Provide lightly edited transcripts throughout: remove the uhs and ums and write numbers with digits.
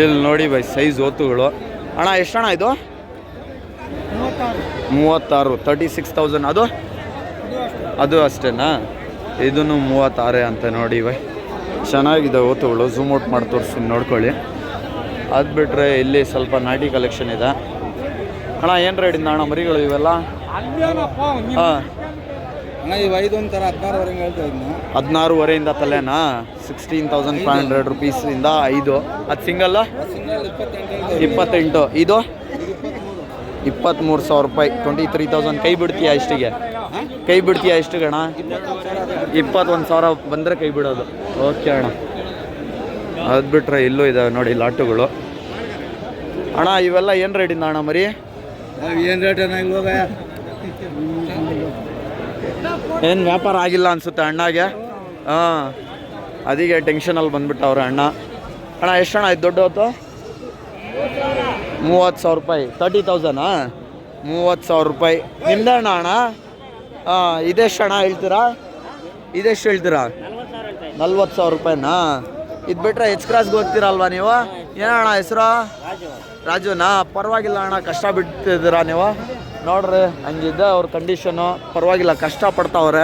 ಇಲ್ಲಿ ನೋಡಿ by size ಓತುಗಳು. ಅಣ್ಣ ಎಷ್ಟಣ್ಣ ಇದು? 36, 36,000. ಅದು ಅಷ್ಟೇನಾ? ಇದನ್ನು 36 ಅಂತ ನೋಡಿ ಬೈ. ಚೆನ್ನಾಗಿದೆ ಓತುಗಳು. ಝೂಮ್ ಔಟ್ ಮಾಡಿ ತೋರಿಸ್ತೀನಿ ನೋಡ್ಕೊಳ್ಳಿ. ಅದು ಬಿಟ್ಟರೆ ಇಲ್ಲಿ ಸ್ವಲ್ಪ ನಾಟಿ ಕಲೆಕ್ಷನ್ ಇದೆ. ಅಣ್ಣ ಏನು ರೇಟಿಂದ ಅಣ್ಣ ಮರಿಗಳು ಇವೆಲ್ಲ? ಹಾಂ ಅಣ್ಣ ಇವು 5 ಒಂಥರ 16ವರೆಗೆ ಹೇಳ್ತಾ ಇದ್ದೀನಿ. 16ವರೆಯಿಂದ ತಲೆನಾ? 16,500 ರುಪೀಸಿಂದ 5. ಅದು ಸಿಂಗಲ್ಲ? 28. ಇದು 23,000 ರೂಪಾಯಿ. 23,000. ಕೈ ಬಿಡ್ತೀಯಾ ಇಷ್ಟಿಗೆ? ಕೈ ಬಿಡ್ತೀಯಾ ಇಷ್ಟಿಗೆ ಅಣ್ಣ? 21,000 ಬಂದರೆ ಕೈ ಬಿಡೋದು. ಓಕೆ ಅಣ್ಣ. ಅದು ಬಿಟ್ಟರೆ ಇಲ್ಲೂ ಇದ್ದಾವೆ ನೋಡಿ ಲಾಟುಗಳು. ಅಣ್ಣ ಇವೆಲ್ಲ ಏನು ರೇಟಿಂದ ಅಣ್ಣ ಮರಿ? ಏನು ರೇಟ್ ಇವಾಗ? ಏನು ವ್ಯಾಪಾರ ಆಗಿಲ್ಲ ಅನಿಸುತ್ತೆ ಅಣ್ಣಗೆ. ಹಾಂ, ಅದಕ್ಕೆ ಟೆನ್ಷನಲ್ಲಿ ಬಂದುಬಿಟ್ಟವ್ರೆ ಅಣ್ಣ. ಅಣ್ಣ ಎಷ್ಟು ಅಣ್ಣ ಇದು ದೊಡ್ಡ ಹೊತ್ತು? 30,000 ರೂಪಾಯಿ. 30,000. 30,000 ರೂಪಾಯಿ. ನಿಮ್ದೇ ಅಣ್ಣ? ಅಣ್ಣ ಹಾಂ, ಇದೆಷ್ಟು ಅಣ್ಣ ಹೇಳ್ತೀರಾ? ಇದೆಷ್ಟು ಹೇಳ್ತೀರಾ? 40,000 ರೂಪಾಯಿನಾ? ಇದು ಬಿಟ್ಟರೆ ಎಚ್ ಕ್ರಾಸ್ಗೆ ಹೋಗ್ತೀರಲ್ವಾ ನೀವು? ಏನಣ್ಣ ಹೆಸರು? ರಾಜುನಾ? ಪರವಾಗಿಲ್ಲ ಅಣ್ಣ, ಕಷ್ಟ ಬಿಡ್ತಿದ್ದೀರಾ ನೀವು. ನೋಡ್ರಿ ಹಂಗಿದೆ ಅವ್ರ ಕಂಡೀಷನು. ಪರವಾಗಿಲ್ಲ, ಕಷ್ಟಪಡ್ತಾವ್ರೆ.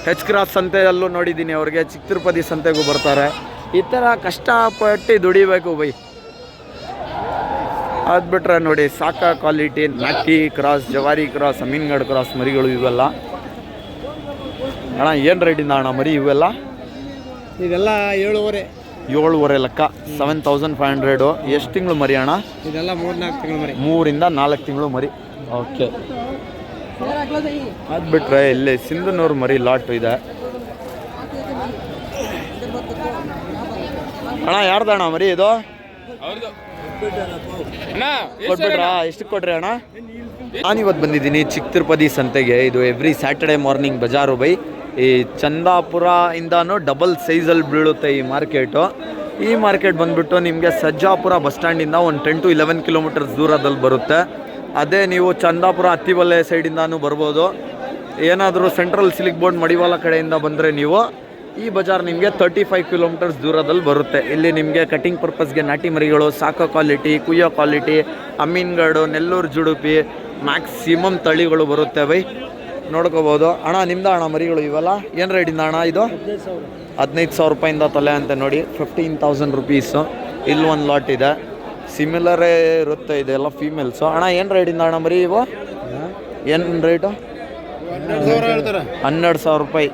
ಹೆಚ್ ಕ್ರಾಸ್ ಸಂತೆಯಲ್ಲೂ ನೋಡಿದ್ದೀನಿ ಅವ್ರಿಗೆ. ಚಿಕ್ಕ ತಿರುಪತಿ ಸಂತೆಗೂ ಬರ್ತಾರೆ. ಈ ಥರ ಕಷ್ಟಪಟ್ಟು ದುಡಿಬೇಕು ಬೈ. ಅದು ಬಿಟ್ರೆ ನೋಡಿ ಸಾಕ ಕ್ವಾಲಿಟಿ ನಾಟಿ ಕ್ರಾಸ್, ಜವಾರಿ ಕ್ರಾಸ್, ಅಮೀನ್ಗಢ ಕ್ರಾಸ್ ಮರಿಗಳು ಇವೆಲ್ಲ. ಅಣ್ಣ ಏನು ರೇಟಿಂದ ಅಣ್ಣ ಮರಿ ಇವೆಲ್ಲ? ಇದೆಲ್ಲ 7.5 ಲೆಕ್ಕ. 7,500. ಎಷ್ಟು ತಿಂಗಳು ಮರಿ ಅಣ್ಣ? ಇದೆಲ್ಲ 3-4 ತಿಂಗಳು ಮರಿ. 3 ಇಂದ 4 ತಿಂಗಳು ಮರಿ. ಓಕೆ. ಅದು ಬಿಟ್ಟರೆ ಇಲ್ಲಿ ಸಿಂಧನೂರು ಮರಿ ಲಾಟ್ ಇದೆ. ಅಣ್ಣ ಯಾರ್ದಣ್ಣ ಮರಿ ಇದು? ಕೊಟ್ಬಿಟ್ರಾ? ಎಷ್ಟಕ್ಕೆ ಕೊಟ್ರಿ ಅಣ್ಣ? ನಾನಿವತ್ತು ಬಂದಿದ್ದೀನಿ ಚಿಕ್ಕ ತಿರುಪತಿ ಸಂತೆಗೆ. ಇದು every Saturday morning Bazaar by. ಈ ಚಂದಾಪುರ ಇಂದಾನು ಡಬಲ್ ಸೈಜಲ್ಲಿ ಬೀಳುತ್ತೆ ಈ ಮಾರ್ಕೆಟು. ಈ ಮಾರ್ಕೆಟ್ ಬಂದುಬಿಟ್ಟು ನಿಮಗೆ ಸಜ್ಜಾಪುರ ಬಸ್ ಸ್ಟ್ಯಾಂಡಿಂದ ಒಂದು 10 to 11 ಕಿಲೋಮೀಟರ್ಸ್ ದೂರದಲ್ಲಿ ಬರುತ್ತೆ. ಅದೇ ನೀವು ಚಂದಾಪುರ ಹತ್ತಿಬಲ್ಲೆ ಸೈಡಿಂದಾನು ಬರ್ಬೋದು. ಏನಾದರೂ ಸೆಂಟ್ರಲ್ ಸಿಲ್ಕ್ ಬೋರ್ಡ್ ಮಡಿವಾಳ ಕಡೆಯಿಂದ ಬಂದರೆ ನೀವು ಈ ಬಜಾರ್ ನಿಮಗೆ 35 ಕಿಲೋಮೀಟರ್ಸ್ ದೂರದಲ್ಲಿ ಬರುತ್ತೆ. ಇಲ್ಲಿ ನಿಮಗೆ ಕಟಿಂಗ್ ಪರ್ಪಸ್ಗೆ ನಾಟಿ ಮರಿಗಳು, ಸಾಕೋ quality, ಕುಯ್ಯೋ quality, Amingad, Nellore ಜುಡುಪಿ, maximum ತಳಿಗಳು ಬರುತ್ತೆ ಬೈ. ನೋಡ್ಕೋಬೋದು. ಅಣ್ಣ ನಿಮ್ದು ಅಣ್ಣ ಮರಿಗಳು ಇವೆಲ್ಲ ಏನು ರೇಟಿಂದ ಅಣ್ಣ ಇದು? 15,000 ರೂಪಾಯಿಂದ ತಲೆ ಅಂತ ನೋಡಿ. 15,000 ರುಪೀಸು. ಇಲ್ಲಿ ಒಂದು ಲಾಟ್ ಇದೆ. ಸಿಮಿಲರೇ ಇರುತ್ತೆ. ಇದೆಲ್ಲ ಫೀಮೇಲ್ಸು. ಅಣ್ಣ ಏನು ರೇಟಿಂದ ಅಣ್ಣ ಮರಿ ಇವು? ಏನು ರೇಟು? 12,000 ರೂಪಾಯಿ.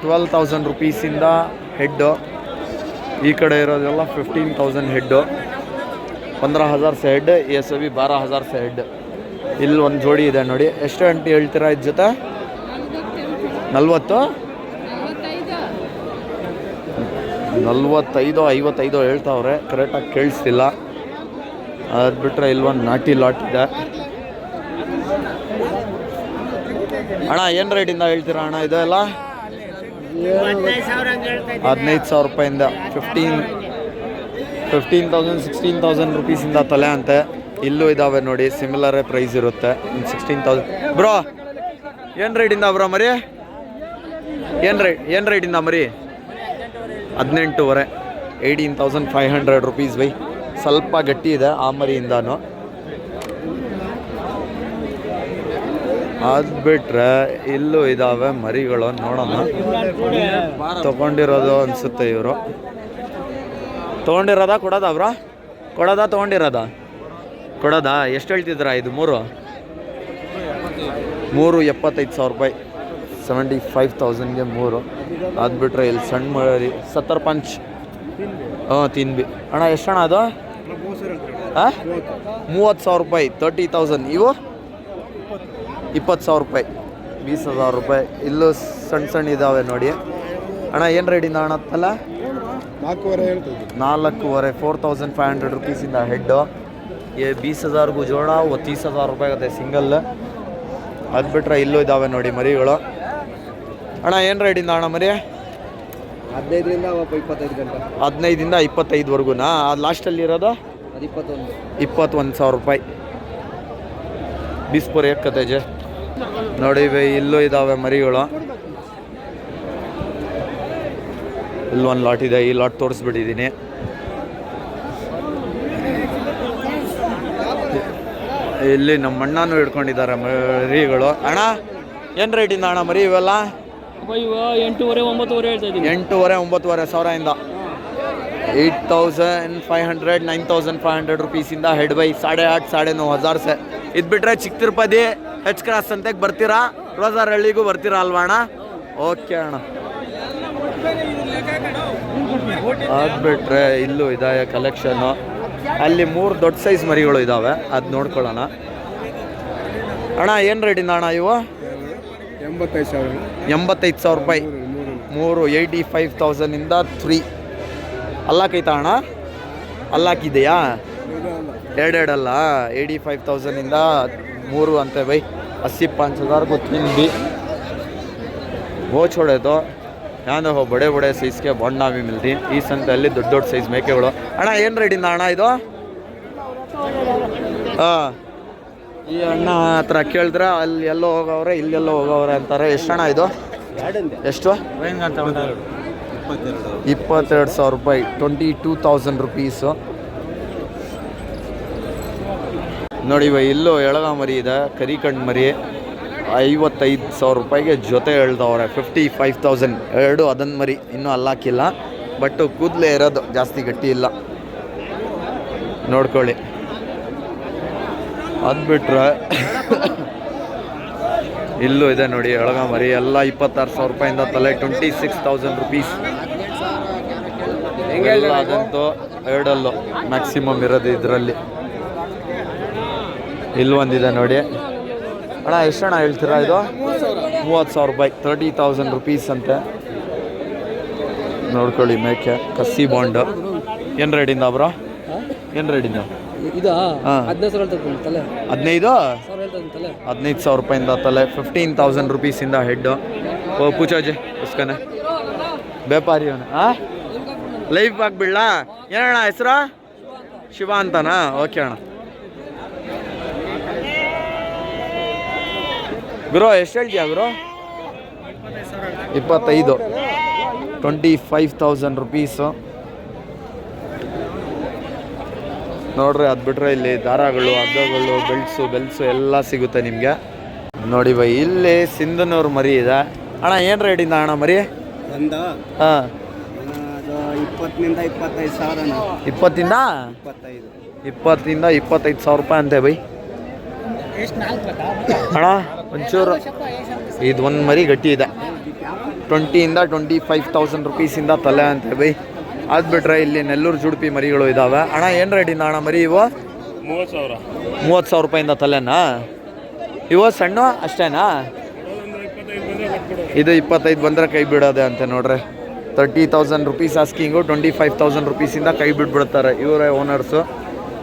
12,000 ರುಪೀಸಿಂದ ಹೆಡ್ಡು. ಈ ಕಡೆ ಇರೋದೆಲ್ಲ 15,000 ಹೆಡ್ಡು. 15,000 ಸೆ ಹೆಡ್. ये सभी 12,000 से ಹೆಡ್. ಇಲ್ಲಿ ಒಂದು ಜೋಡಿ ಇದೆ ನೋಡಿ. ಎಷ್ಟು ಗಂಟೆ ಹೇಳ್ತೀರಾ ಇದ್ರ ಜೊತೆ? 40, 45, 55 ಹೇಳ್ತಾವ್ರೆ. ಕರೆಕ್ಟಾಗಿ ಕೇಳಿಸ್ತಿಲ್ಲ. ಅದು ಬಿಟ್ಟರೆ ಇಲ್ಲೊಂದು ನಾಟಿ ಲಾಟ್ ಇದೆ. ಅಣ್ಣ ಏನು ರೇಟಿಂದ ಹೇಳ್ತೀರಾ ಅಣ್ಣ ಇದೆಲ್ಲ? 15,000 ರೂಪಾಯಿಂದ 15,000, 16,000 ರುಪೀಸಿಂದ ತಲೆ ಅಂತೆ. ಇಲ್ಲೂ ಇದ್ದಾವೆ ನೋಡಿ. ಸಿಮಿಲರೇ ಪ್ರೈಸ್ ಇರುತ್ತೆ. 16,000. ಬ್ರೋ ಏನು ರೇಟಿಂದ ಬ್ರೋ ಮರಿ? ಏನು ರೇಟಿಂದ ಮರಿ? 18.5. 18,500 ರುಪೀಸ್ ಬೈ. ಸ್ವಲ್ಪ ಗಟ್ಟಿ ಇದೆ ಆ ಮರಿಯಿಂದಾನು. ಅದು ಬಿಟ್ಟರೆ ಇಲ್ಲೂ ಇದ್ದಾವೆ ಮರಿಗಳು. ನೋಡೋಣ. ತೊಗೊಂಡಿರೋದು ಅನಿಸುತ್ತೆ ಇವರು. ತೊಗೊಂಡಿರೋದಾ ಕೊಡೋದಾ ಬ್ರೋ? ಕೊಡೋದಾ ತೊಗೊಂಡಿರೋದಾ? ಕೊಡೋದಾ? ಎಷ್ಟು ಹೇಳ್ತಿದ್ರಾ ಇದು? 75,000 ರೂಪಾಯಿ. 75,000ಗೆ 3. ಅದು ಬಿಟ್ಟರೆ ಇಲ್ಲಿ ಸಣ್ಣ ಮರಿ 70 ಪಂಚ್. ಹಾಂ, ತಿನ್ಬಿ ಅಣ್ಣ. ಎಷ್ಟು ಅಣ್ಣ ಅದು? ಹಾಂ, 30,000 ರೂಪಾಯಿ. 30,000. ಇವು 20,000 ರೂಪಾಯಿ. 20,000 ರೂಪಾಯಿ. ಇಲ್ಲೂ ಸಣ್ಣ ಸಣ್ಣ ಇದ್ದಾವೆ ನೋಡಿ. ಅಣ್ಣ ಏನು ರೇಟಿಂದ ಅಣ್ಣ ಅಲ್ಲ? 4.5. 4,500 ರುಪೀಸಿಂದ ಹೆಡ್ಡು. 20,000 ಜೋಡ. 30,000 ರೂಪಾಯಿ ಆಗುತ್ತೆ ಸಿಂಗಲ್. ಅದು ಬಿಟ್ಟರೆ ಇಲ್ಲೂ ಇದ್ದಾವೆ ನೋಡಿ ಮರಿಗಳು. ಅಣ್ಣ ಏನು ರೇಟಿಂದ ಅಣ್ಣ ಮರಿ? 15ರಿಂದ 25 ಗಂಟೆ. 15ರಿಂದ 25ವರೆಗೂನಾ? ಅದು ಲಾಸ್ಟಲ್ಲಿ ಇರೋದು 21,000 ರೂಪಾಯಿ. 20 पर 1 ಕತೆಜೆ ನೋಡಿ. ಇಲ್ಲೂ ಇದ್ದಾವೆ ಮರಿಗಳು. ಇಲ್ಲೊಂದು ಲಾಟ್ ಇದೆ. ಈ ಲಾಟ್ ತೋರಿಸ್ಬಿಟ್ಟಿದ್ದೀನಿ. ಇಲ್ಲಿ ನಮ್ಮ ಅಣ್ಣನೂ ಹಿಡ್ಕೊಂಡಿದ್ದಾರೆ ಮರಿಗಳು. ಅಣ್ಣ ಏನು ರೇಟಿಂದ ಅಣ್ಣ ಮರಿ ಇವೆಲ್ಲ? ಇವ 8,500 9,500 ಹೇಳ್ತಾ ಇದ್ದೀನಿ. 8,500 8,500 9,500 रुपीसिंದ ಹೆಡ್ ಬೈ 8,500 9,500 से ಇದು ಬಿಟ್ಟರೆ ಚಿಕ್ಕ ತಿರುಪತಿ ಹೆಚ್ ಕ್ರಾಸ್ ಸಂತೆಗೆ ಬರ್ತೀರಾ, ರೋಜಾರಳ್ಳಿಗೂ ಬರ್ತೀರಾ ಅಲ್ವಾ ಅಣ್ಣ? ಓಕೆ ಅಣ್ಣ. ಅದು ಬಿಟ್ಟರೆ ಇಲ್ಲೂ ಇದೆ ಕಲೆಕ್ಷನ್ನು. ಅಲ್ಲಿ 3 ದೊಡ್ಡ ಸೈಜ್ ಮರಿಗಳು ಇದ್ದಾವೆ, ಅದು ನೋಡ್ಕೊಳ್ಳೋಣ. ಅಣ್ಣ ಏನು ರೇಟಿಂದ ಅಣ್ಣ ಇವು? 85,000 ರೂಪಾಯಿ 3 85,000ಇಂದ 3 ಅಲ್ಲಾಕೈತಾ ಅಣ್ಣ? ಅಲ್ಲಾಕಿದೆಯಾ? ಎರಡೆರಡಲ್ಲ 85,000ಇಂದ 3 ಅಂತೆ ಬೈ. 80,500 को 3 भी वो छोड़े तो यहाँ देखो बड़े बड़े साइज़ के बॉन्डा भी मिलती हैं ಈ ಸಂತೆಯಲ್ಲಿ ದೊಡ್ಡ ದೊಡ್ಡ ಸೈಜ್ ಮೇಕೆಗಳು. ಅಣ್ಣ ಏನು ರೇಟಿಂದ ಅಣ್ಣ ಇದು? ಹಾಂ, ಈ ಅಣ್ಣ ಹತ್ರ ಕೇಳಿದ್ರೆ ಅಲ್ಲಿ ಎಲ್ಲೋ ಹೋಗವ್ರೆ ಇಲ್ಲೆಲ್ಲೋ ಹೋಗವ್ರೆ ಅಂತಾರೆ. ಎಷ್ಟು ಅಣ್ಣ ಇದು? ಎಷ್ಟು? 22,000 ರೂಪಾಯಿ 22,000 ರುಪೀಸು. ನೋಡಿ ಇಲ್ಲೂ ಎಳಗ ಮರಿ ಇದೆ, ಕರಿ ಕಣ್ಣು ಮರಿ 55,000 ರೂಪಾಯಿಗೆ ಜೊತೆ ಹೇಳ್ದವ್ರೆ. 55,000 ಎರಡು ಅದನ್ನ ಮರಿ ಇನ್ನೂ ಅಲ್ಲಾಕಿಲ್ಲ, ಬಟ್ ಕೂದಲೇ ಇರೋದು, ಜಾಸ್ತಿ ಗಟ್ಟಿ ಇಲ್ಲ, ನೋಡ್ಕೊಳ್ಳಿ. ಅದು ಬಿಟ್ರೆ ಇಲ್ಲೂ ಇದೆ ನೋಡಿ ಎಳಗ ಮರಿ ಎಲ್ಲ 26,000 ರೂಪಾಯಿಂದ ತಲೆ 26,000 ರುಪೀಸ್. ಎಲ್ಲ ಅದಂತೂ ಎರಡಲ್ಲೂ ಮ್ಯಾಕ್ಸಿಮಮ್ ಇರೋದು ಇದರಲ್ಲಿ. ಇಲ್ಲಿ ಒಂದಿದೆ ನೋಡಿ ಅಣ್ಣ. ಎಷ್ಟು ಅಣ್ಣ ಹೇಳ್ತೀರಾ ಇದು? 30,000 ರೂಪಾಯಿ 30,000 ರುಪೀಸ್ ಅಂತೆ. ನೋಡ್ಕೊಳ್ಳಿ ಮೇಕೆ ಕಸಿ ಬಾಂಡ್. ಏನು ರೇಟಿಂದ ಬ್ರೋ? ಏನು ರೇಟಿಂದ? ಇದು ಹಾಂ 15,000 ರೂಪಾಯಿಂದ ತಲೆ 15,000 ರುಪೀಸಿಂದ ಹೆಡ್ಡು. ಓ ಪೂಚೋಜೆ ಉಸ್ಕನೆ ವ್ಯಾಪಾರಿ ಅವನು. ಹಾಂ ಲೈಫ್ ಆಗಿಬಿಡ್ಲಾ? ಏನಣ್ಣ ಹೆಸರು? ಶಿವ ಅಂತನಾ? ಓಕೆ ಅಣ್ಣ. ಗುರು ಎಷ್ಟು ಹೇಳ್ತೀಯ ಗುರು? 25 25,000 ರುಪೀಸು. ನೋಡ್ರಿ, ಅದು ಬಿಟ್ರೆ ಇಲ್ಲಿ ದಾರಗಳು, ಹಗ್ಗಗಳು, ಬೆಲ್ಸು ಎಲ್ಲ ಸಿಗುತ್ತೆ ನಿಮಗೆ. ನೋಡಿ ಬೈ, ಇಲ್ಲಿ ಸಿಂಧನೂರು ಮರಿ ಇದೆ. ಅಣ್ಣ ಏನು ರೇಟಿಂದ ಅಣ್ಣ ಮರಿ? ಹಾಂ 20,000 25,000. 20,000 25,000 ರೂಪಾಯಿ ಅಂತೆ ಬೈ. ಅಣ್ಣ ಒಂಚೂರು ಇದು ಒಂದು ಮರಿ ಗಟ್ಟಿ ಇದೆ. 20,000 25,000 ರುಪೀಸಿಂದ ತಲೆ ಅಂತೆ ಬೈ. ಅದು ಬಿಟ್ರೆ ಇಲ್ಲಿ ನೆಲ್ಲೂರು ಜುಡುಪಿ ಮರಿಗಳು ಇದ್ದಾವೆ. ಅಣ್ಣ ಏನು ರೇಟಿಂದ ಅಣ್ಣ ಮರಿ ಇವು? 30,000 ರೂಪಾಯಿಂದ ತಲೆನಾ? ಇವು ಸಣ್ಣ ಅಷ್ಟೇನಾ? ಇದು 25 ಬಂದರೆ ಕೈ ಬಿಡೋದೆ ಅಂತೆ ನೋಡ್ರಿ. 30,000 ರುಪೀಸ್ ಆಸ್ಕಿಂಗು, 25,000 ರುಪೀಸಿಂದ ಕೈ ಬಿಟ್ಬಿಡ್ತಾರೆ ಇವರೇ ಓನರ್ಸು.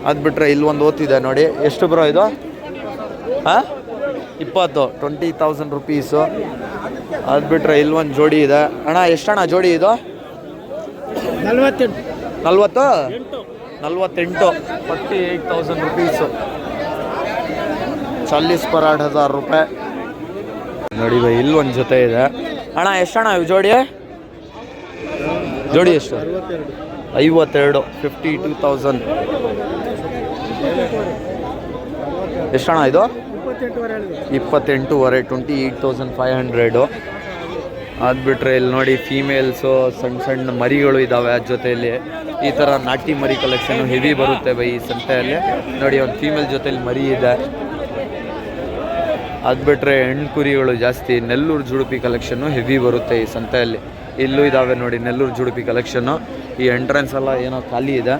ಅದು ಬಿಟ್ಟರೆ ಇಲ್ಲಿ ಒಂದು ಓದ್ತಿದೆ ನೋಡಿ. ಎಷ್ಟು ಬ್ರೋ ಇದು? ಹಾಂ 20,000 ರುಪೀಸು. ಅದು ಬಿಟ್ಟರೆ ಇಲ್ಲಿ ಒಂದು ಜೋಡಿ ಇದೆ. ಅಣ್ಣ ಎಷ್ಟಣ್ಣ ಜೋಡಿ ಇದು? 48,000 48,000 ರುಪೀಸು. 40 per 8,000 ರೂಪಾಯಿ. ನೋಡಿ ಬೈ, ಇಲ್ಲಿ ಒಂದು ಜೊತೆ ಇದೆ. ಅಣ್ಣ ಎಷ್ಟಣ್ಣ ಇವು ಜೋಡಿ? ಜೋಡಿ ಎಷ್ಟು? 52 52,000. ಎಷ್ಟಣ್ಣ ಇದು? 28,500 28,500. ಅದು ಬಿಟ್ಟರೆ ಇಲ್ಲಿ ನೋಡಿ ಫೀಮೇಲ್ಸು ಸಣ್ಣ ಸಣ್ಣ ಮರಿಗಳು ಇದ್ದಾವೆ. ಅದ್ರ ಜೊತೆಯಲ್ಲಿ ಈ ಥರ ನಾಟಿ ಮರಿ ಕಲೆಕ್ಷನು ಹೆವಿ ಬರುತ್ತೆ ಬೈ ಈ ಸಂತೆಯಲ್ಲಿ. ನೋಡಿ ಒಂದು ಫೀಮೇಲ್ ಜೊತೆಲಿ ಮರಿ ಇದೆ. ಅದು ಬಿಟ್ಟರೆ ಹೆಣ್ಣು ಕುರಿಗಳು ಜಾಸ್ತಿ. ನೆಲ್ಲೂರು ಜುಡುಪಿ ಕಲೆಕ್ಷನ್ನು ಹೆವಿ ಬರುತ್ತೆ ಈ ಸಂತೆಯಲ್ಲಿ. ಇಲ್ಲೂ ಇದ್ದಾವೆ ನೋಡಿ ನೆಲ್ಲೂರು ಜುಡುಪಿ ಕಲೆಕ್ಷನ್ನು. ಈ ಎಂಟ್ರೆನ್ಸ್ ಎಲ್ಲ ಏನೋ ಖಾಲಿ ಇದೆ.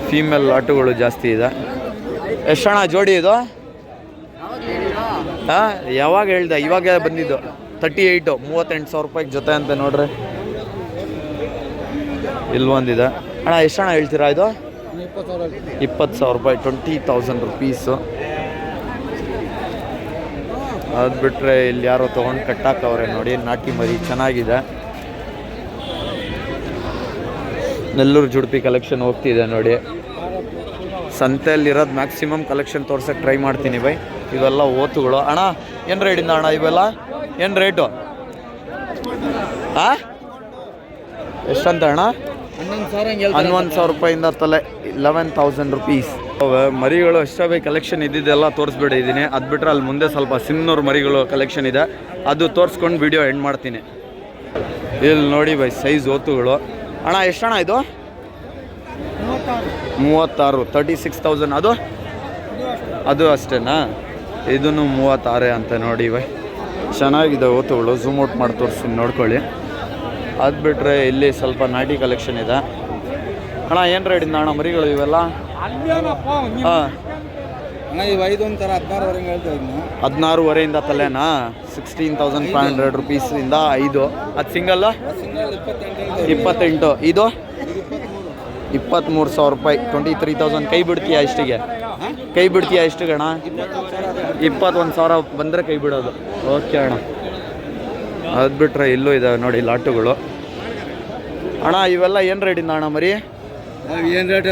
ಫೀಮೇಲ್ ಆಟೋಗಳು ಜಾಸ್ತಿ ಇದೆ. ಎಷ್ಟಣ್ಣ ಜೋಡಿ ಇದು? ಹಾಂ ಯಾವಾಗ ಹೇಳ್ದೆ? ಇವಾಗ ಬಂದಿದ್ದು 38 38,000 ರೂಪಾಯಿಗೆ ಜೊತೆ ಅಂತ ನೋಡ್ರಿ. ಇಲ್ಲಿ ಒಂದಿದೆ. ಅಣ್ಣ ಎಷ್ಟಣ್ಣ ಹೇಳ್ತೀರಾ ಇದು? 20,000 ರೂಪಾಯಿ 20,000 ರುಪೀಸು. ಅದು ಬಿಟ್ಟರೆ ಇಲ್ಲಿ ಯಾರೋ ತೊಗೊಂಡು ಕಟ್ಟಾಕವ್ರೆ ನೋಡಿ. ನಾಟಿ ಮರಿ ಚೆನ್ನಾಗಿದೆ. ನೆಲ್ಲೂರು ಜುಡುಪಿ ಕಲೆಕ್ಷನ್ ಹೋಗ್ತಿದೆ ನೋಡಿ. ಸಂತೆಯಲ್ಲಿರೋದು ಮ್ಯಾಕ್ಸಿಮಮ್ ಕಲೆಕ್ಷನ್ ತೋರ್ಸೋಕ್ಕೆ ಟ್ರೈ ಮಾಡ್ತೀನಿ ಬೈ. ಇವೆಲ್ಲ ಓತುಗಳು. ಅಣ್ಣ ಏನು ರೇಟಿಂದ ಅಣ್ಣ ಇವೆಲ್ಲ? ಏನು ರೇಟು? ಹಾಂ ಎಷ್ಟಂತ ಅಣ್ಣ? 11,000 ರೂಪಾಯಿಂದ ತಲೆ 11,000 ರುಪೀಸ್. ಮರಿಗಳು ಎಷ್ಟೇ ಬೈ ಕಲೆಕ್ಷನ್ ಇದ್ದಿದ್ದೆಲ್ಲ ತೋರಿಸ್ಬಿಟ್ಟಿದ್ದೀನಿ. ಅದು ಬಿಟ್ಟರೆ ಅಲ್ಲಿ ಮುಂದೆ ಸ್ವಲ್ಪ ಸಿನ್ನೂರು ಮರಿಗಳು ಕಲೆಕ್ಷನ್ ಇದೆ, ಅದು ತೋರಿಸ್ಕೊಂಡು ವಿಡಿಯೋ ಎಂಡ್ ಮಾಡ್ತೀನಿ. ಇಲ್ಲಿ ನೋಡಿ ಬೈ ಸೈಜ್ ಓತುಗಳು. ಅಣ್ಣ ಎಷ್ಟಣ್ಣ ಇದು? 36, 36,000. ಅದು ಅಷ್ಟೇನಾ? ಇದನ್ನು 36 ಅಂತ ನೋಡಿ ಬೈ. ಚೆನ್ನಾಗಿದೆ ಓತುಗಳು, ಝೂಮ್ ಔಟ್ ಮಾಡಿ ತೋರಿಸ್ತೀನಿ ನೋಡ್ಕೊಳ್ಳಿ. ಅದು ಬಿಟ್ಟರೆ ಇಲ್ಲಿ ಸ್ವಲ್ಪ ನಾಟಿ ಕಲೆಕ್ಷನ್ ಇದೆ. ಅಣ್ಣ ಏನು ರೇಟಿಂದ ಅಣ್ಣ ಮರಿಗಳು ಇವೆಲ್ಲ? ಹಾಂ, 16,500 ತಲೆನಾ? 16,500 ರುಪೀಸಿಂದ 5. ಅದು ಸಿಂಗಲ್ಲ 28. ಇದು 23,000 ರೂಪಾಯಿ, 23,000. ಕೈ ಬಿಡ್ತೀಯಾ ಇಷ್ಟಿಗೆ? ಕೈ ಬಿಡ್ತೀಯಾ ಇಷ್ಟಿಗೆ ಅಣ್ಣ? 21,000 ಬಂದರೆ ಕೈ ಬಿಡೋದು. ಓಕೆ ಅಣ್ಣ. ಅದು ಬಿಟ್ಟರೆ ಇಲ್ಲೂ ಇದೆ ನೋಡಿ ಲಾಟುಗಳು. ಅಣ್ಣ ಇವೆಲ್ಲ ಏನು ರೇಟಿಂದ ಅಣ್ಣ ಮರಿ? ಏನು ರೇಟ್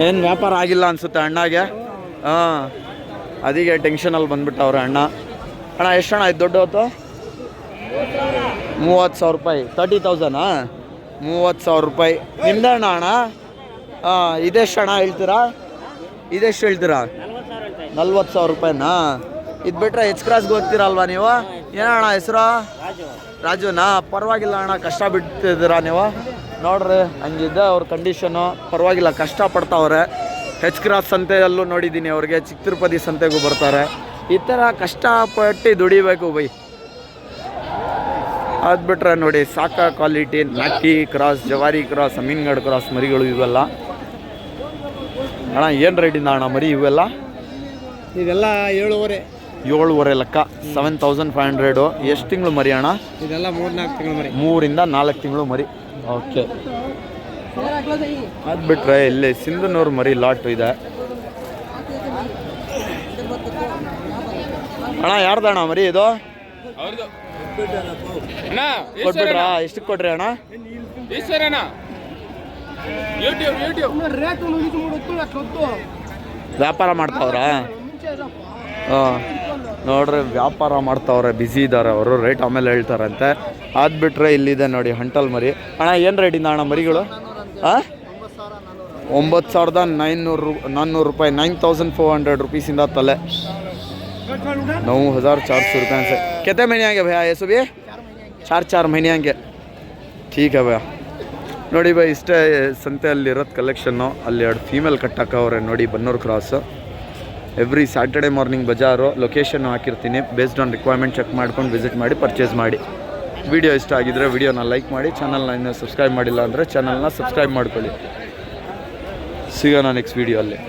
ಏನು ವ್ಯಾಪಾರ ಆಗಿಲ್ಲ ಅನಿಸುತ್ತೆ ಅಣ್ಣಗೆ. ಹಾಂ, ಅದಕ್ಕೆ ಟೆನ್ಷನಲ್ಲಿ ಬಂದ್ಬಿಟ್ಟವ್ರೆ ಅಣ್ಣ. ಅಣ್ಣ ಎಷ್ಟಣ್ಣ ಇದು ದೊಡ್ಡ ಹೊತ್ತು? 30,000 ರೂಪಾಯಿ. 30,000. 30,000 ರೂಪಾಯಿ. ನಿಮ್ದಣ್ಣ ಅಣ್ಣ? ಹಾಂ, ಇದೆಷ್ಟು ಅಣ್ಣ ಹೇಳ್ತೀರಾ? ಇದೆಷ್ಟು ಹೇಳ್ತೀರಾ? 40,000 ರೂಪಾಯಿನಾ? ಇದು ಬಿಟ್ಟರೆ ಎಚ್ ಕ್ರಾಸ್ಗೆ ಹೋಗ್ತೀರಲ್ವಾ ನೀವು? ಏನಣ್ಣ ಹೆಸರು? ರಾಜುನಾ? ಪರವಾಗಿಲ್ಲ ಅಣ್ಣ, ಕಷ್ಟ ಬಿಡ್ತಿದ್ದೀರಾ ನೀವು. ನೋಡ್ರಿ ಹಂಗಿದ್ದೆ ಅವ್ರ ಕಂಡೀಷನು. ಪರವಾಗಿಲ್ಲ, ಕಷ್ಟಪಡ್ತಾವ್ರೆ. ಹೆಚ್ ಕ್ರಾಸ್ ಸಂತೆಯಲ್ಲೂ ನೋಡಿದ್ದೀನಿ ಅವ್ರಿಗೆ, ಚಿಕ್ಕ ತಿರುಪತಿ ಸಂತೆಗೂ ಬರ್ತಾರೆ. ಈ ಥರ ಕಷ್ಟಪಟ್ಟು ದುಡಿಬೇಕು ಬೈ. ಅದು ಬಿಟ್ರೆ ನೋಡಿ ಸಾಕ ಕ್ವಾಲಿಟಿ ನಾಟಿ ಕ್ರಾಸ್, ಜವಾರಿ ಕ್ರಾಸ್, ಅಮೀನ್ಗಢ ಕ್ರಾಸ್ ಮರಿಗಳು ಇವೆಲ್ಲ. ಅಣ್ಣ ಏನು ರೇಟಿಂದ ಅಣ್ಣ ಮರಿ ಇವೆಲ್ಲ? ಇದೆಲ್ಲ 7.5. 7.5 ಲೆಕ್ಕ, 7,500. ಎಷ್ಟು ತಿಂಗಳು ಮರಿ ಅಣ್ಣ? ಇದೆಲ್ಲ 3-4 ತಿಂಗಳು ಮರಿ. 3 ಇಂದ 4 ತಿಂಗಳು ಮರಿ. ಓಕೆ. ಅದು ಬಿಟ್ಟರೆ ಇಲ್ಲಿ ಸಿಂಧನೂರು ಮರಿ ಲಾಟ್ ಇದೆ. ಅಣ್ಣ ಯಾರ್ದಣ್ಣ ಮರಿ ಇದು? ಕೊಟ್ಬಿಟ್ರಾ? ಎಷ್ಟಕ್ಕೆ ಕೊಟ್ರಿ ಅಣ್ಣ? ವ್ಯಾಪಾರ ಮಾಡ್ತಾವ್ರಾ? ಹಾಂ, ನೋಡ್ರಿ ವ್ಯಾಪಾರ ಮಾಡ್ತಾವ್ರೆ, ಬ್ಯುಸಿ ಇದ್ದಾರೆ ಅವರು. ರೇಟ್ ಆಮೇಲೆ ಹೇಳ್ತಾರಂತೆ. ಅದು ಬಿಟ್ಟರೆ ಇಲ್ಲಿದೆ ನೋಡಿ ಹಂಟಲ್ ಮರಿ. ಅಣ್ಣ ಏನು ರೇಟಿಂದ ಅಣ್ಣ ಮರಿಗಳು? ಹಾಂ, 9,400 ರೂಪಾಯಿ. 9,400 रुपीसिंदा तले 9,400 रुपये से। कितने महीने आएंगे भैया ये सुबह? 4 महीने आएंगे। ठीक है भैया। ನೋಡಿ ಬೈ ಇಷ್ಟೇ ಸಂತೆಯಲ್ಲಿರೋದು ಕಲೆಕ್ಷನ್ನು. ಅಲ್ಲಿ 2 ಫೀಮೇಲ್ ಕಟ್ಟಾಕವ್ರೆ ನೋಡಿ, Bannur cross. Every Saturday morning ಬಜಾರು. ಲೊಕೇಶನ್ ಹಾಕಿರ್ತೀನಿ, ಬೇಸ್ಡ್ ಆನ್ ರಿಕ್ವೈರ್ಮೆಂಟ್ ಚೆಕ್ ಮಾಡ್ಕೊಂಡು ವಿಸಿಟ್ ಮಾಡಿ ಪರ್ಚೇಸ್ ಮಾಡಿ. ವಿಡಿಯೋ ಇಷ್ಟ ಆಗಿದ್ರೆ ವಿಡಿಯೋನ ಲೈಕ್ ಮಾಡಿ, ಚಾನಲ್ನ ಇನ್ನೂ ಸಬ್ಸ್ಕ್ರೈಬ್ ಮಾಡಿಲ್ಲ ಅಂದರೆ ಚಾನಲ್ನ ಸಬ್ಸ್ಕ್ರೈಬ್ ಮಾಡ್ಕೊಳ್ಳಿ. ಸಿಗೋಣ ನೆಕ್ಸ್ಟ್ ವಿಡಿಯೋ ಅಲ್ಲಿ.